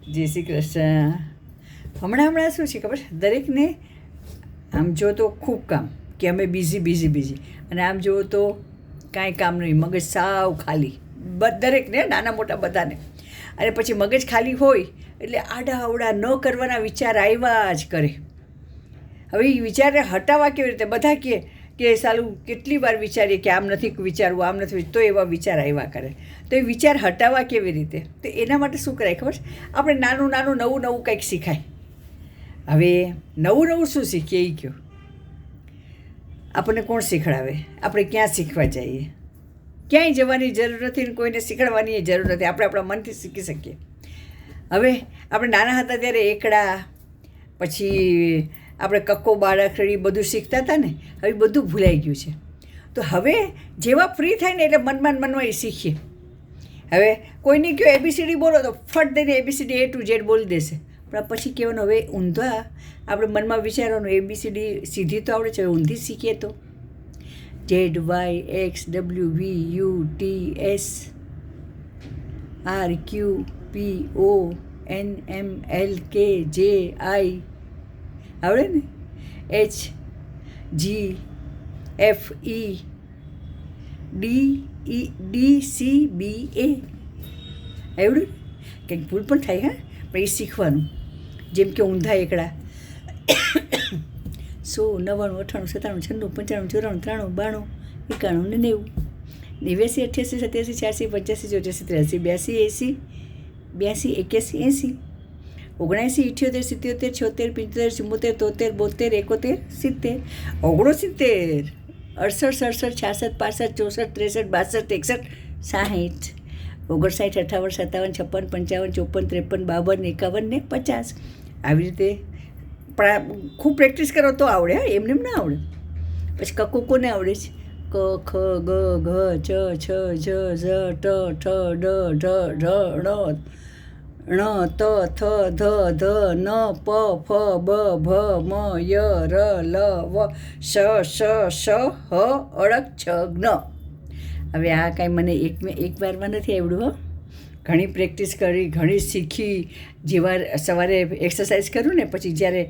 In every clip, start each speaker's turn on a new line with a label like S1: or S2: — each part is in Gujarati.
S1: જય શ્રી કૃષ્ણ. હમણાં શું છે ખબર, દરેકને આમ જો તો ખૂબ કામ કે અમે બિઝી અને આમ જુઓ તો કાંઈ કામ નહીં, મગજ સાવ ખાલી. દરેકને, નાના મોટા બધાને. અને પછી મગજ ખાલી હોય એટલે આડા અવડા ન કરવાના વિચાર આવ્યા જ કરે. હવે એ વિચારને હટાવવા કેવી રીતે? બધા કે સાલું કેટલી વાર વિચારીએ કે આમ નથી વિચારવું, આમ નથી, તો એવા વિચાર આવ્યા કરે. તો એ વિચાર હટાવવા કેવી રીતે? તો એના માટે શું કરાય ખબર? આપણે નાનું નવું કંઈક શીખાય. હવે નવું શું શીખીએ એ કહો. આપણને કોણ શીખડાવે? આપણે ક્યાં શીખવા જઈએ? ક્યાંય જવાની જરૂર નથી ને કોઈને શીખવાડવાની જરૂર નથી. આપણે આપણા મનથી શીખી શકીએ. હવે આપણે નાના હતા ત્યારે એકડા, પછી આપણે કક્કો બાળકડી બધું શીખતા હતા ને. હવે બધું ભૂલાઈ ગયું છે. તો હવે જેવા ફ્રી થાય ને એટલે મનમાં એ શીખીએ. હવે કોઈને કહો ABCD બોલો તો ફટ દઈને ABCD A to Z બોલી દેશે. પણ પછી કહેવાનું હવે ઊંધા આપણે મનમાં વિચારવાનું ABCD સીધી તો આવડે છે, હવે ઊંધી શીખીએ તો ZYXWVUTS RQPONMLKJI આવડે ને, HGFEDCBA આવડે. કંઈક ભૂલ પણ થાય, હા, પણ એ શીખવાનું. જેમ કે ઊંધા એકડા 100, 99, 98, 97, 96, 95, 94, 93, 92, 91, 89, 80, 87, 84, 85, 86, 82, 81, 79, 80, 78, 77, 74, 75, 73, 74, 75, 69, 68, 67, 68, 66, 67, 68, 69, 60, 58, 59, 56, 57, 54, 53, 54, 55 ને 50. આવી રીતે પણ ખૂબ પ્રેક્ટિસ કરો તો આવડે. હા, એમને ના આવડે. પછી કક્કો કોને આવડે છે? ક ખ ગ ઘ ચ છ જ ઝ ટ ઠ ડ ઢ ઢ ણ ત થ ધ ધ ન પ ફ બ ભ મ ય ર લ વ શ શ શ હ અળક છ જ્ઞ. હવે આ કાંઈ મને એક વારમાં નથી આવડ્યું. હો, ઘણી પ્રેક્ટિસ કરી, ઘણી શીખી. જેવા સવારે એક્સરસાઇઝ કરું ને, પછી જ્યારે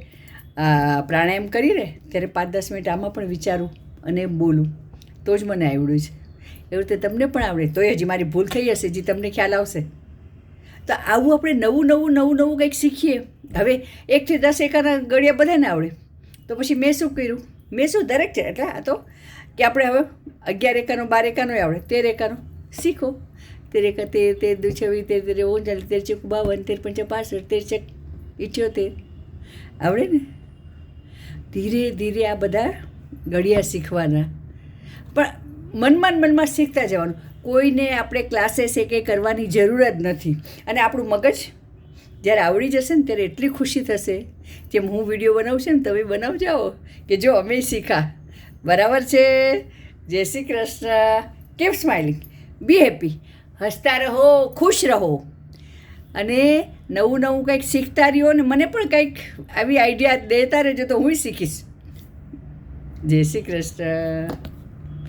S1: પ્રાણાયામ કરી ને ત્યારે 5-10 મિનિટ આમાં પણ વિચારું અને બોલું, તો જ મને આવડ્યું છે. એવું રીતે તમને પણ આવડે. તો હજી મારી ભૂલ થઈ હશે, જે તમને ખ્યાલ આવશે. તો આવું આપણે નવું કંઈક શીખીએ. હવે 1 થી 10 એકાના ગળિયા બધાને આવડે. તો પછી મેં શું કર્યું? મેં શું દરેક છે એટલે આ તો કે આપણે હવે 11 એકાનો 12 એકાનો આવડે, 13 એકાનો શીખો. 13 એકા 13, 13 દુ 26, 13 39, 13 ચોક 52, 13 પંચા 65, 13 ચક 78 આવડે ને. ધીરે ધીરે આ બધા ઘડિયા શીખવાના, પણ મનમાં શીખતા જવાનું. કોઈને આપણે ક્લાસીસ એ કંઈ કરવાની જરૂર જ નથી. અને આપણું મગજ જ્યારે આવડી જશે ને ત્યારે એટલી ખુશી થશે. જેમ હું વિડીયો બનાવું છું ને, તમે બનાવજો કે જો અમે શીખા. બરાબર છે? જય શ્રી કૃષ્ણ. કીપ સ્માઇલિંગ, બી હેપી, હસતા રહો, ખુશ રહો અને નવું કંઈક શીખતા રહ્યો. ને મને પણ કંઈક આવી આઈડિયા દેતા રહેજો તો હું શીખીશ. જય શ્રી કૃષ્ણ.